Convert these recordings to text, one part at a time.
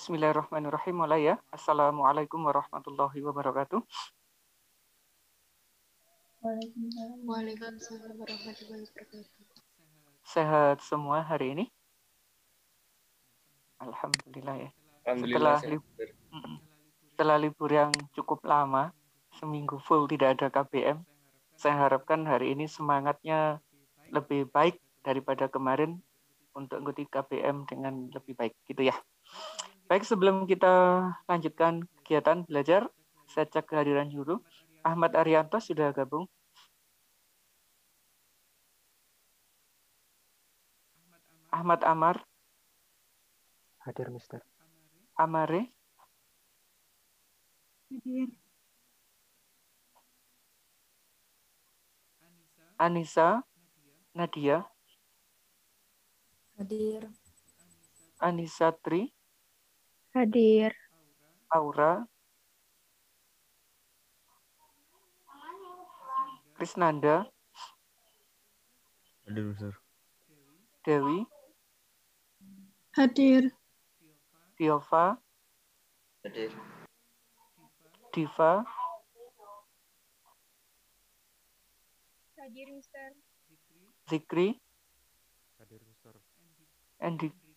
Bismillahirrahmanirrahim. Mulai ya. Assalamualaikum warahmatullahi wabarakatuh. Waalaikumsalam warahmatullahi wabarakatuh. Sehat semua hari ini? Alhamdulillah ya. Alhamdulillah Setelah libur yang cukup lama, seminggu full tidak ada KBM, saya harapkan hari ini semangatnya lebih baik daripada kemarin untuk mengikuti KBM dengan lebih baik gitu ya. Baik, sebelum kita lanjutkan kegiatan belajar, saya cek kehadiran guru. Ahmad Arianto sudah gabung. Ahmad Amar. Hadir, Mister. Amare. Hadir. Anissa. Nadia. Hadir. Anissa Tri. Hadir. Aura. Krisnanda. Hadir, Mister. Dewi. Hadir. Diova. Hadir. Diva. Hadir, Mister. Zikri. Hadir, Mister.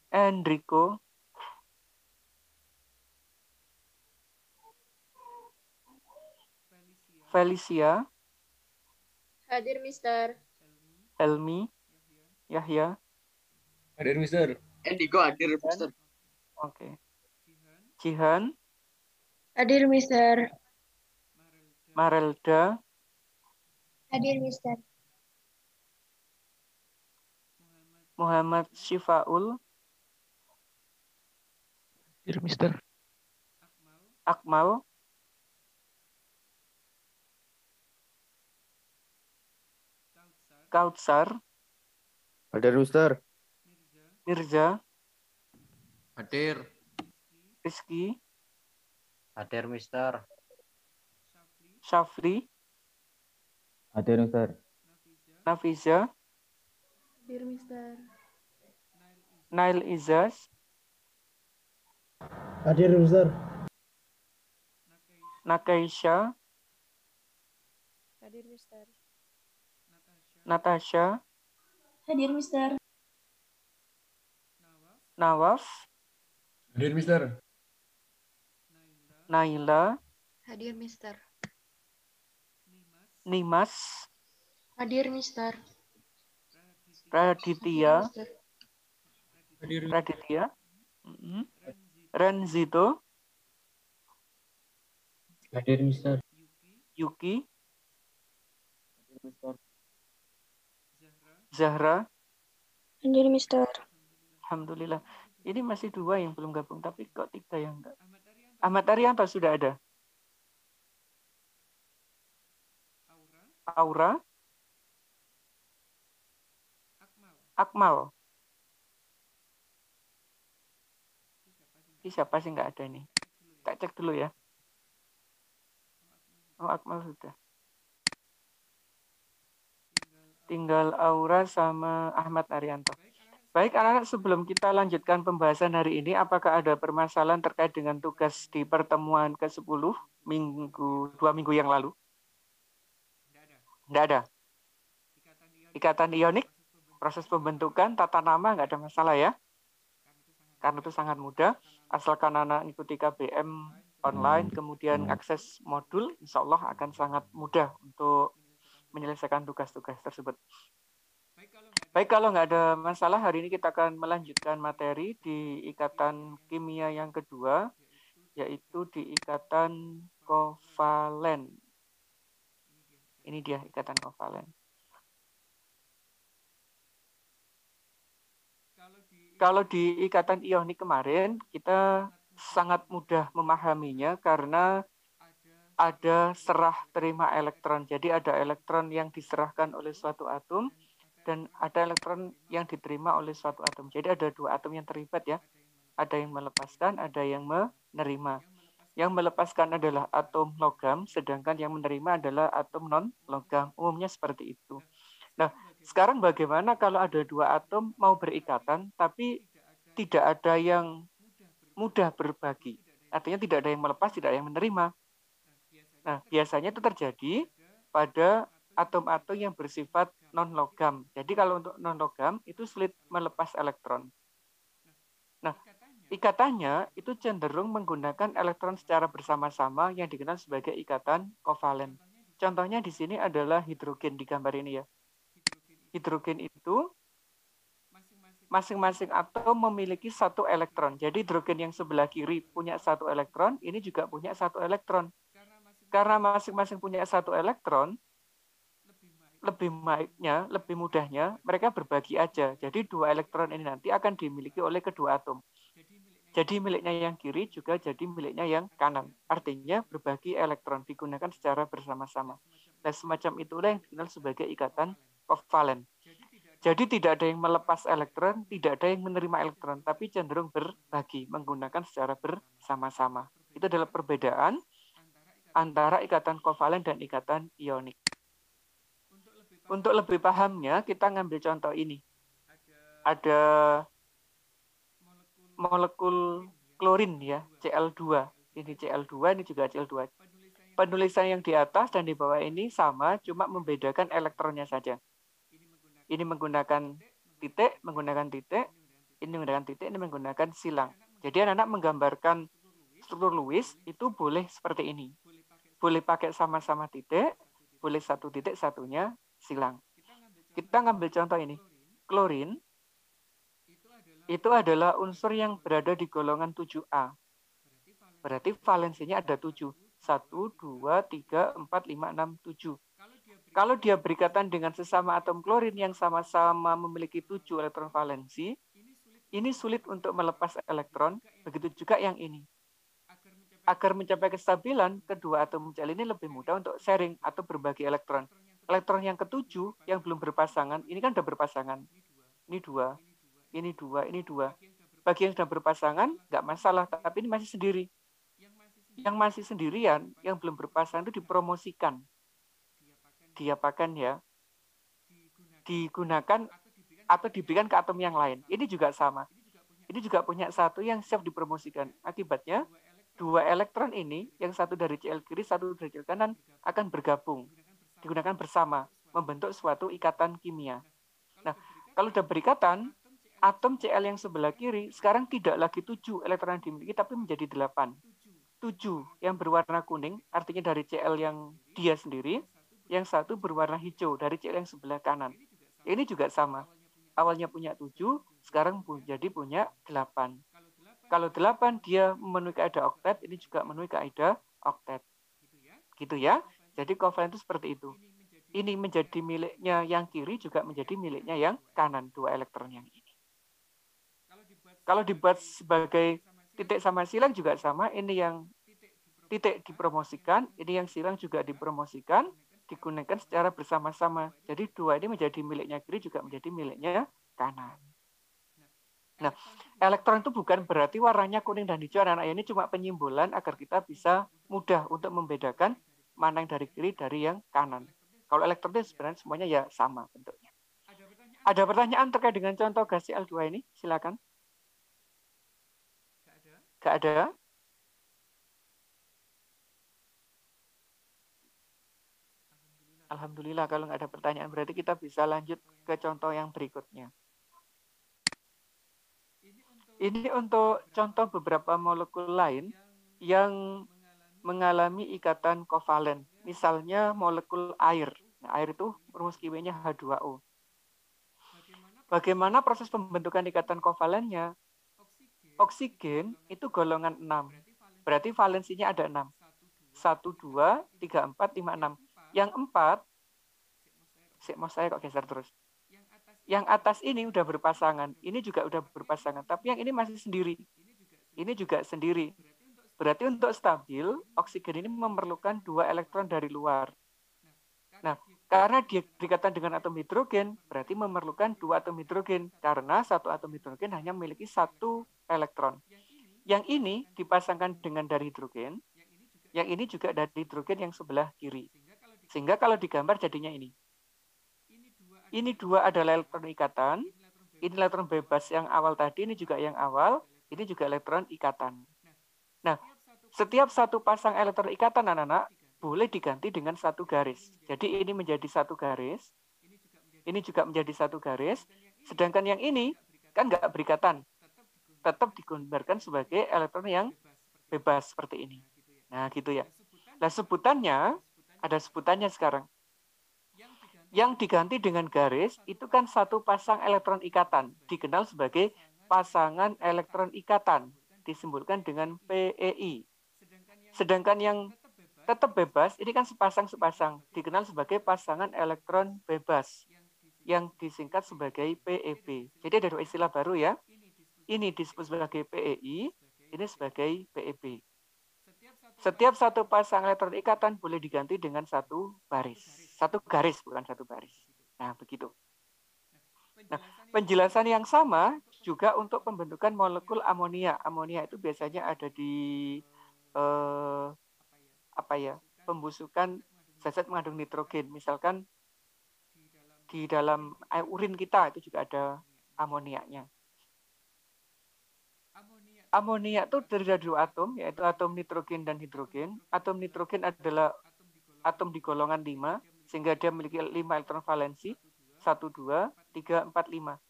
Enrico. Felicia. Hadir, Mister. Helmi. Yahya. Hadir, Mister. Endigo hadir, Mister. Oke. Jihan. Hadir, Mister. Marelda. Hadir, Mister. Muhammad Syifaul. Hadir, Mister. Akmal. Kautsar. Hadir, Mister. Mirza. Hadir. Rizky. Hadir, Mister. Syafri. Hadir, Mister. Nafiza. Hadir, Mister. Nail Izaz. Hadir, Mister. Nakaisha. Hadir, Mister. Natasha. Hadir, Mister. Nawaf. Hadir, Mister. Naila. Hadir, Mister. Nimas. Hadir, Mister. Raditya. Hadir. Raditya. Renzito. Hadir, Mister. Yuki. Hadir, Mister. Zahra. Hadir, Mister. Alhamdulillah. Ini masih 2 yang belum gabung, tapi kok 3 yang enggak. Ahmad Arianto sudah ada. Aura. Akmal. Ini siapa sih nggak ada nih? Tak cek dulu ya. Oh, Akmal sudah. Tinggal Aura sama Ahmad Arianto. Baik, anak-anak, sebelum kita lanjutkan pembahasan hari ini, apakah ada permasalahan terkait dengan tugas di pertemuan ke-10 2 minggu yang lalu? Tidak ada. Ikatan ionik, proses pembentukan, tata nama, nggak ada masalah ya. Karena itu sangat mudah, asalkan anak ikuti KBM online, kemudian akses modul, insya Allah akan sangat mudah untuk menyelesaikan tugas-tugas tersebut. Baik, kalau nggak ada masalah, hari ini kita akan melanjutkan materi di ikatan kimia yang kedua, yaitu di ikatan kovalen. Ini dia ikatan kovalen. Kalau di ikatan ionik kemarin, kita sangat mudah memahaminya karena ada serah terima elektron. Jadi ada elektron yang diserahkan oleh suatu atom dan ada elektron yang diterima oleh suatu atom. Jadi ada 2 atom yang terlibat ya. Ada yang melepaskan, ada yang menerima. Yang melepaskan adalah atom logam, sedangkan yang menerima adalah atom non-logam. Umumnya seperti itu. Nah, sekarang bagaimana kalau ada 2 atom mau berikatan, tapi tidak ada yang mudah berbagi. Artinya tidak ada yang melepas, tidak ada yang menerima. Nah, biasanya itu terjadi pada atom-atom yang bersifat non-logam. Jadi kalau untuk non-logam itu sulit melepas elektron. Nah, ikatannya itu cenderung menggunakan elektron secara bersama-sama yang dikenal sebagai ikatan kovalen. Contohnya di sini adalah hidrogen di gambar ini ya. Hidrogen itu masing-masing atom memiliki satu elektron. Jadi hidrogen yang sebelah kiri punya satu elektron, ini juga punya satu elektron. Karena masing-masing punya satu elektron, lebih baiknya, lebih mudahnya, mereka berbagi aja. Jadi dua elektron ini nanti akan dimiliki oleh kedua atom. Jadi miliknya yang kiri juga jadi miliknya yang kanan. Artinya berbagi elektron digunakan secara bersama-sama. Dan semacam itulah yang dikenal sebagai ikatan kovalen. Jadi tidak ada yang melepas elektron, tidak ada yang menerima elektron, tapi cenderung berbagi, menggunakan secara bersama-sama. Itu adalah perbedaan antara ikatan kovalen dan ikatan ionik. Untuk lebih pahamnya, kita ngambil contoh ini. Ada molekul klorin ya, Cl2. Ini Cl2, ini juga Cl2. Penulisan yang di atas dan di bawah ini sama, cuma membedakan elektronnya saja. Ini menggunakan titik, ini menggunakan titik, ini menggunakan silang. Jadi anak-anak menggambarkan struktur Lewis itu boleh seperti ini. Boleh pakai sama-sama titik, boleh satu titik, satunya silang. Kita ngambil contoh ini. Klorin itu adalah unsur yang berada di golongan 7A. Berarti valensinya ada 7. 1, 2, 3, 4, 5, 6, 7. Kalau dia berikatan dengan sesama atom klorin yang sama-sama memiliki 7 elektron valensi, ini sulit untuk melepas elektron, begitu juga yang ini. Agar mencapai kestabilan, kedua atom Cl ini lebih mudah untuk sharing atau berbagi elektron. Elektron yang ketujuh yang belum berpasangan, ini kan sudah berpasangan. Ini 2, ini 2, ini 2. Bagi yang sudah berpasangan, nggak masalah, tapi ini masih sendiri. Yang masih sendirian, yang belum berpasangan itu dipromosikan. Diapakan ya, digunakan atau diberikan ke atom yang lain. Ini juga sama. Ini juga punya satu yang siap dipromosikan. Akibatnya, dua elektron ini, yang satu dari Cl kiri, satu dari Cl kanan, akan bergabung. Digunakan bersama, membentuk suatu ikatan kimia. Nah, kalau sudah berikatan, atom Cl yang sebelah kiri sekarang tidak lagi 7 elektron yang dimiliki, tapi menjadi 8. 7 yang berwarna kuning, artinya dari Cl yang dia sendiri, yang satu berwarna hijau dari Cl yang sebelah kanan. Ini juga sama. Awalnya punya 7, sekarang jadi punya 8. Kalau 8 dia memenuhi kaidah oktet, ini juga memenuhi kaidah oktet. Gitu ya. Jadi kovalen itu seperti itu. Ini menjadi miliknya yang kiri, juga menjadi miliknya yang kanan, 2 elektron yang ini. Kalau dibuat sebagai titik sama silang juga sama, ini yang titik dipromosikan, ini yang silang juga dipromosikan, digunakan secara bersama-sama. Jadi 2 ini menjadi miliknya kiri, juga menjadi miliknya kanan. Nah, elektron itu bukan berarti warnanya kuning dan hijau, anak-anak. Ini cuma penyimbolan agar kita bisa mudah untuk membedakan mana yang dari kiri dari yang kanan. Kalau elektron itu sebenarnya semuanya ya sama bentuknya. Ada pertanyaan terkait dengan contoh gas Cl2 ini? Silakan. Gak ada? Alhamdulillah, kalau nggak ada pertanyaan berarti kita bisa lanjut ke contoh yang berikutnya. Ini untuk contoh beberapa molekul lain yang mengalami ikatan kovalen. Misalnya molekul air. Nah, air itu rumus kimia-nya H2O. Bagaimana proses pembentukan ikatan kovalennya? Oksigen itu golongan 6. Berarti valensinya ada 6. 1, 2, 3, 4, 5, 6. Yang 4, mau saya kok geser terus. Yang atas ini udah berpasangan. Ini juga udah berpasangan. Tapi yang ini masih sendiri. Ini juga sendiri. Berarti untuk stabil, oksigen ini memerlukan 2 elektron dari luar. Nah, karena dia berikatan dengan atom hidrogen, berarti memerlukan 2 atom hidrogen. Karena satu atom hidrogen hanya memiliki 1 elektron. Yang ini dipasangkan dengan dari hidrogen. Yang ini juga dari hidrogen yang sebelah kiri. Sehingga kalau digambar jadinya ini. Ini 2 adalah elektron ikatan. Ini elektron bebas yang awal tadi, ini juga yang awal. Ini juga elektron ikatan. Nah, setiap satu pasang elektron ikatan anak-anak boleh diganti dengan satu garis. Jadi ini menjadi satu garis. Ini juga menjadi satu garis. Sedangkan yang ini kan nggak berikatan. Tetap digambarkan sebagai elektron yang bebas seperti ini. Nah, gitu ya. Nah, sebutannya, ada sebutannya sekarang. Yang diganti dengan garis itu kan satu pasang elektron ikatan. Dikenal sebagai pasangan elektron ikatan. Disebutkan dengan PEI. Sedangkan yang tetap bebas, ini kan sepasang-sepasang. Dikenal sebagai pasangan elektron bebas. Yang disingkat sebagai PEB. Jadi ada dua istilah baru ya. Ini disebut sebagai PEI, ini sebagai PEB. Setiap satu pasang elektron ikatan boleh diganti dengan satu baris. Satu garis, bukan satu baris. Nah, begitu. Nah, penjelasan yang sama juga untuk pembentukan molekul amonia. Amonia itu biasanya ada di pembusukan zat mengandung nitrogen. Misalkan di dalam air urin kita itu juga ada amoniaknya. Amonia itu terdiri dari dua atom, yaitu atom nitrogen dan hidrogen. Atom nitrogen adalah atom di golongan 5, sehingga dia memiliki 5 elektron valensi, 1, 2, 3, 4, 5.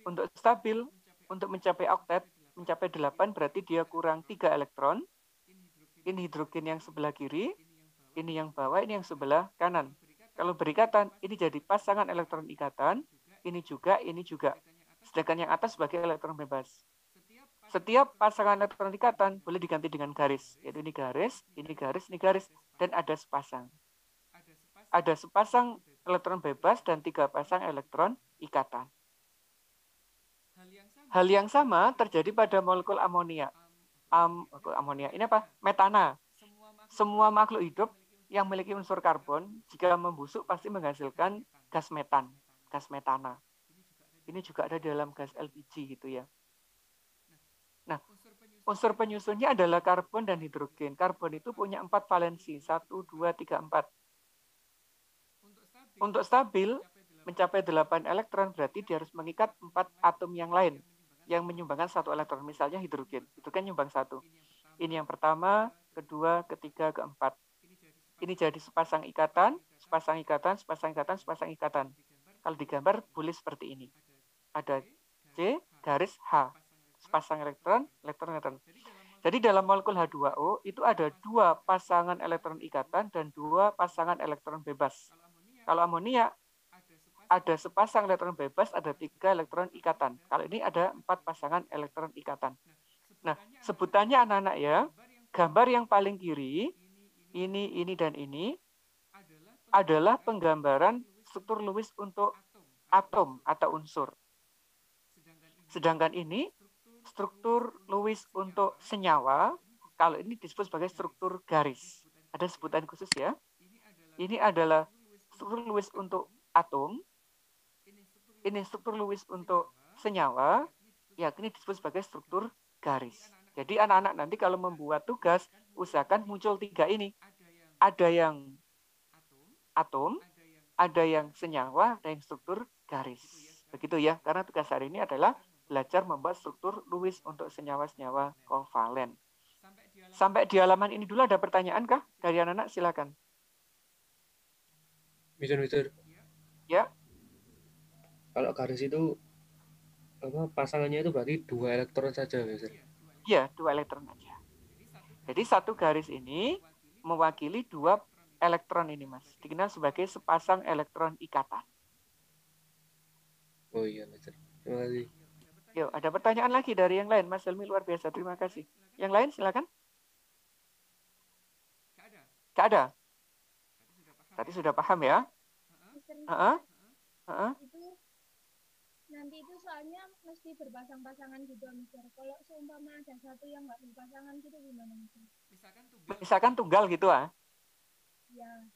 Untuk stabil, untuk mencapai oktet, mencapai 8, berarti dia kurang 3 elektron. Ini hidrogen yang sebelah kiri, ini yang bawah, ini yang sebelah kanan. Kalau berikatan, ini jadi pasangan elektron ikatan, ini juga. Sedangkan yang atas sebagai elektron bebas. Setiap pasangan elektron ikatan boleh diganti dengan garis, yaitu ini garis, ini garis, ini garis, dan ada sepasang. Ada sepasang elektron bebas dan 3 pasang elektron ikatan. Hal yang sama terjadi pada molekul amonia. Amonia ini apa? Metana. Semua makhluk hidup yang memiliki unsur karbon, jika membusuk pasti menghasilkan gas metan, gas metana. Ini juga ada dalam gas LPG gitu ya. Nah, unsur penyusunnya adalah karbon dan hidrogen. Karbon itu punya 4 valensi, 1, 2, 3, 4. Untuk stabil, mencapai 8 elektron, berarti dia harus mengikat 4 atom yang lain, yang menyumbangkan 1 elektron. Misalnya hidrogen, itu kan nyumbang 1. Ini yang pertama, kedua, ketiga, keempat. Ini jadi sepasang ikatan, sepasang ikatan, sepasang ikatan, sepasang ikatan. Kalau digambar, boleh seperti ini. Ada C, garis H. Sepasang elektron. Jadi dalam molekul H2O itu ada 2 pasangan elektron ikatan dan 2 pasangan elektron bebas. Kalau amonia ada sepasang elektron bebas, ada 3 elektron ikatan. Kalau ini ada 4 pasangan elektron ikatan. Nah, sebutannya anak-anak ya, gambar yang paling kiri, ini dan ini adalah penggambaran struktur Lewis untuk atom atau unsur. Sedangkan ini struktur Lewis untuk senyawa, kalau ini disebut sebagai struktur garis. Ada sebutan khusus ya. Ini adalah struktur Lewis untuk atom. Ini struktur Lewis untuk senyawa. Ya, ini disebut sebagai struktur garis. Jadi anak-anak nanti kalau membuat tugas, usahakan muncul 3 ini. Ada yang atom, ada yang senyawa, ada yang struktur garis. Begitu ya, karena tugas hari ini adalah belajar membuat struktur Lewis untuk senyawa-senyawa kovalen. Sampai di halaman ini dulu ada pertanyaan kah? Dari anak-anak silakan. Mister. Ya. Kalau garis itu pasangannya itu berarti 2 elektron saja, Mister. Iya, 2 elektron saja. Jadi satu garis ini mewakili 2 elektron ini, Mas. Dikenal sebagai sepasang elektron ikatan. Oh iya, Mister. Terima kasih. Yuk, ada pertanyaan lagi dari yang lain. Mas Helmi luar biasa, terima kasih. Yang lain silakan. Gak ada? Tadi sudah paham ya? Itu nanti itu soalnya mesti berpasang-pasangan gitu, Mister. Kalau seumpama ada satu yang nggak berpasangan gitu gimana, Mister? Misalkan tunggal gitu ah? Ya.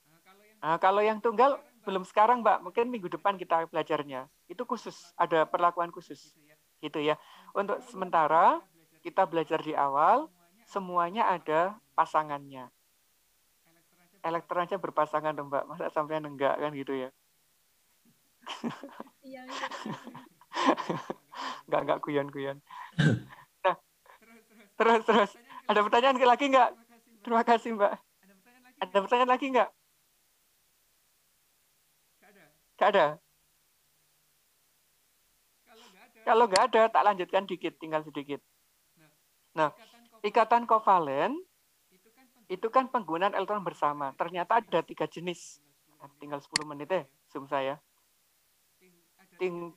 Nah, kalau yang tunggal belum sekarang, Mbak. Mungkin minggu depan kita belajarnya. Itu khusus, ada perlakuan khusus. Gitu ya. Untuk sementara kita belajar di awal, semuanya ada pasangannya. Elektron aja berpasangan dong, Mbak. Masa sampean enggak kan gitu ya? Iya. Enggak guyon-guyon. Nah, Terus. Ada pertanyaan lagi nggak? Terima kasih, Mbak. Ada pertanyaan lagi nggak? Nggak ada. Kalau nggak ada, tak lanjutkan dikit, tinggal sedikit. Nah, ikatan kovalen itu kan penggunaan elektron bersama. Ternyata ada 3 jenis. Tinggal 10 menit Zoom saya.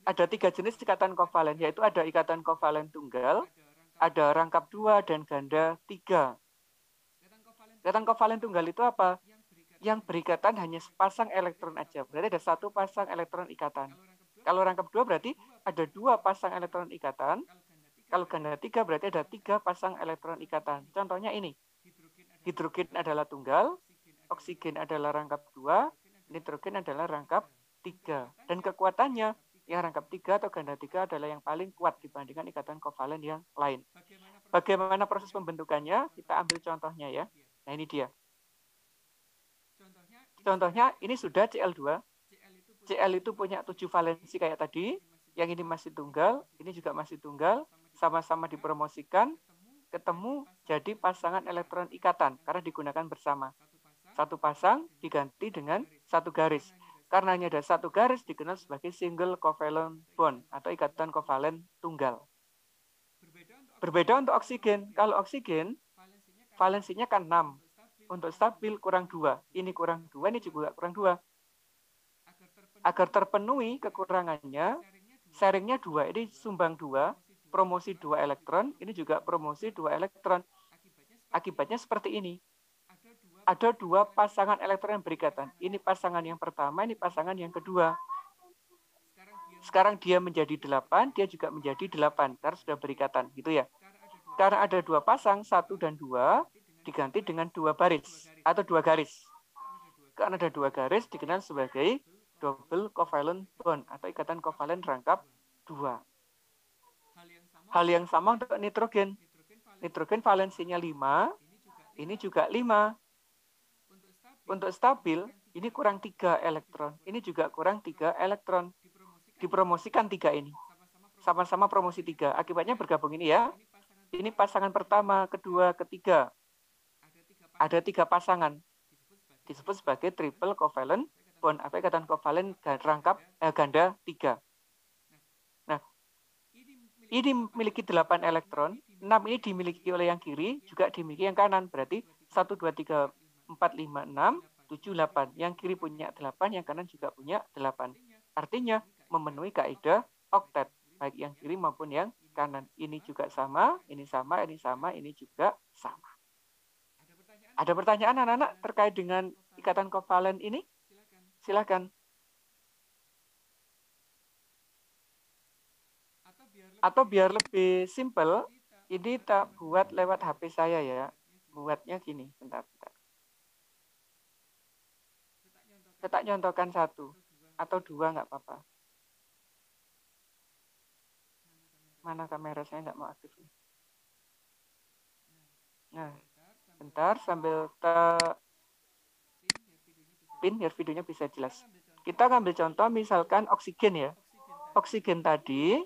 Ada 3 jenis ikatan kovalen, yaitu ada ikatan kovalen tunggal, ada rangkap 2 dan ganda 3. Ikatan kovalen tunggal itu apa? Yang berikatan hanya sepasang elektron aja. Berarti ada 1 pasang elektron ikatan. Kalau rangkap 2 berarti ada 2 pasang elektron ikatan. Kalau ganda 3 berarti ada 3 pasang elektron ikatan. Contohnya ini. Hidrogen adalah tunggal, oksigen adalah rangkap 2, nitrogen adalah rangkap 3. Dan kekuatannya, yang rangkap 3 atau ganda 3 adalah yang paling kuat dibandingkan ikatan kovalen yang lain. Bagaimana proses pembentukannya? Kita ambil contohnya ya. Nah ini dia. Contohnya ini sudah Cl2. Cl itu punya 7 valensi kayak tadi. Yang ini masih tunggal, ini juga masih tunggal. Sama-sama dipromosikan. Ketemu jadi pasangan elektron ikatan karena digunakan bersama. 1 pasang diganti dengan 1 garis. Karena hanya ada 1 garis dikenal sebagai single covalent bond atau ikatan kovalen tunggal. Berbeda untuk oksigen. Kalau oksigen valensinya kan 6. Untuk stabil kurang 2. Ini kurang 2, ini juga kurang 2. Agar terpenuhi kekurangannya, sharingnya 2. Ini sumbang 2. Promosi 2 elektron, ini juga promosi 2 elektron. Akibatnya seperti ini. Ada 2 pasangan elektron yang berikatan. Ini pasangan yang pertama, ini pasangan yang kedua. Sekarang dia menjadi 8, dia juga menjadi 8, karena sudah berikatan, gitu ya. Karena ada 2 pasang, 1 dan 2, diganti dengan 2 baris, atau 2 garis. Karena ada 2 garis, dikenal sebagai double covalent bond, atau ikatan kovalen rangkap 2. Hal yang sama untuk nitrogen. Nitrogen valensinya 5, ini juga 5. Untuk stabil, ini kurang 3 elektron. Ini juga kurang 3 elektron. Dipromosikan 3 ini. Sama-sama promosi 3. Akibatnya bergabung ini ya. Ini pasangan pertama, kedua, ketiga. Ada 3 pasangan. Disebut sebagai triple covalent bond atau ikatan kovalen rangkap ganda 3. Ini memiliki 8 elektron, 6 ini dimiliki oleh yang kiri, juga dimiliki yang kanan. Berarti 1, 2, 3, 4, 5, 6, 7, 8. Yang kiri punya 8, yang kanan juga punya 8. Artinya memenuhi kaidah oktet, baik yang kiri maupun yang kanan. Ini juga sama, ini sama, ini sama, ini juga sama. Ada pertanyaan anak-anak terkait dengan ikatan kovalen ini? Silakan. Atau biar lebih simpel, ini tak buat lewat HP saya ya. Buatnya gini, bentar. Saya tak nyontohkan 1 atau 2 nggak apa-apa. Mana kamera saya nggak mau aktif. Nah, bentar sambil pin biar videonya bisa jelas. Kita ngambil contoh misalkan oksigen ya. Oksigen tadi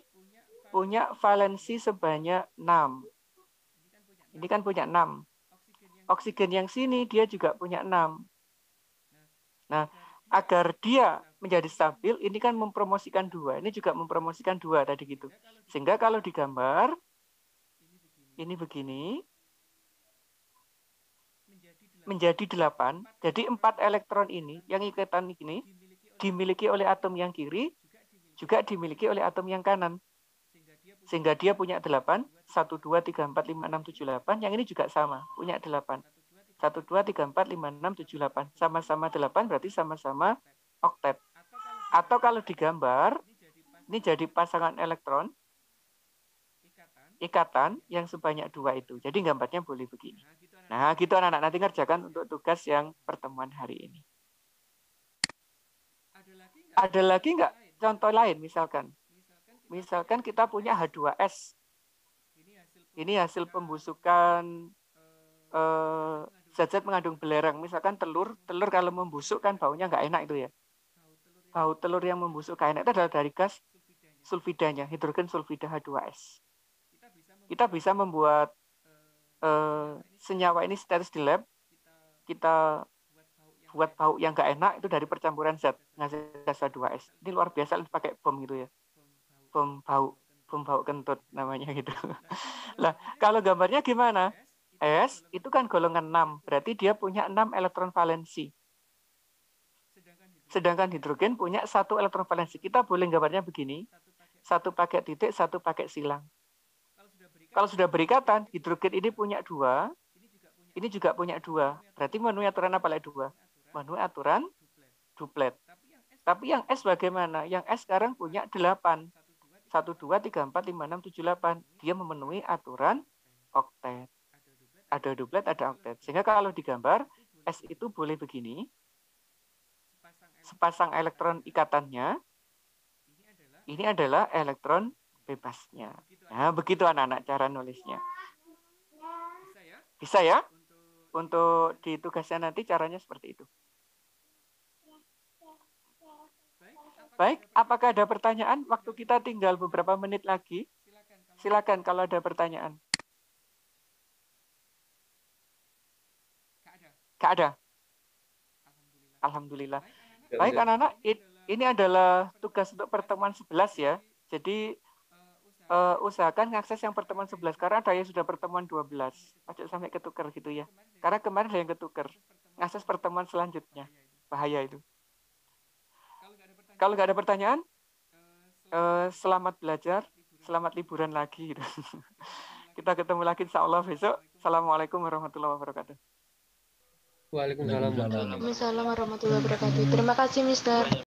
punya valensi sebanyak 6. Ini kan punya 6. Oksigen yang sini dia juga punya 6. Nah, agar dia menjadi stabil, ini kan mempromosikan 2. Ini juga mempromosikan 2 tadi gitu. Sehingga kalau digambar, ini begini. Menjadi 8. Jadi 4 elektron ini, yang ikatan ini, dimiliki oleh atom yang kiri, juga dimiliki oleh atom yang kanan. Sehingga dia punya 8, 1, 2, 3, 4, 5, 6, 7, 8. Yang ini juga sama, punya 8. 1, 2, 3, 4, 5, 6, 7, 8. Sama-sama 8 berarti sama-sama oktet. Atau kalau digambar, ini jadi pasangan elektron, ikatan yang sebanyak 2 itu. Jadi gambarnya boleh begini. Nah, gitu anak-anak. Nanti ngerjakan untuk tugas yang pertemuan hari ini. Ada lagi nggak contoh lain misalkan? Misalkan kita punya H2S. Ini hasil pembusukan zat-zat mengandung belerang. Misalkan telur kalau membusuk kan baunya nggak enak itu ya. Bau telur yang membusuk nggak enak itu adalah dari gas sulfidanya, hidrogen sulfida H2S. Kita bisa membuat senyawa ini status di lab, kita buat bau yang nggak enak itu dari percampuran zat ngasih gas H2S. Ini luar biasa pakai bom gitu ya. Bom bau kentut namanya gitu. Lah, kalau gambarnya gimana? S itu kan golongan 6, berarti dia punya 6 elektron valensi. Sedangkan hidrogen punya 1 elektron valensi. Kita boleh gambarnya begini, 1 pakai titik, 1 pakai silang. Kalau sudah berikatan, hidrogen ini punya 2, ini juga punya 2. Berarti memenuhi aturan apa lagi 2? Memenuhi aturan duplet. Tapi yang S bagaimana? Yang S sekarang punya 8. 1, 2, 3, 4, 5, 6, 7, 8. Dia memenuhi aturan oktet. Ada duplet, ada oktet. Sehingga kalau digambar, S itu boleh begini. Sepasang elektron ikatannya, ini adalah elektron bebasnya. Nah, begitu anak-anak cara nulisnya. Bisa ya? Untuk di tugasnya nanti caranya seperti itu. Baik, apakah ada pertanyaan? Waktu kita tinggal beberapa menit lagi. Silakan kalau ada pertanyaan. Nggak ada? Alhamdulillah. Baik anak-anak, ini adalah tugas untuk pertemuan 11 ya. Jadi usahakan ngakses yang pertemuan 11 karena ada yang sudah pertemuan 12. Aja sampai ketukar gitu ya. Karena kemarin ada yang ketukar. Ngakses pertemuan selanjutnya. Bahaya itu. Kalau nggak ada pertanyaan, selamat belajar, selamat liburan lagi. Gitu. Kita ketemu lagi insya Allah besok. Assalamualaikum warahmatullahi wabarakatuh. Waalaikumsalam. Waalaikumsalam warahmatullahi wabarakatuh. Terima kasih, Mister.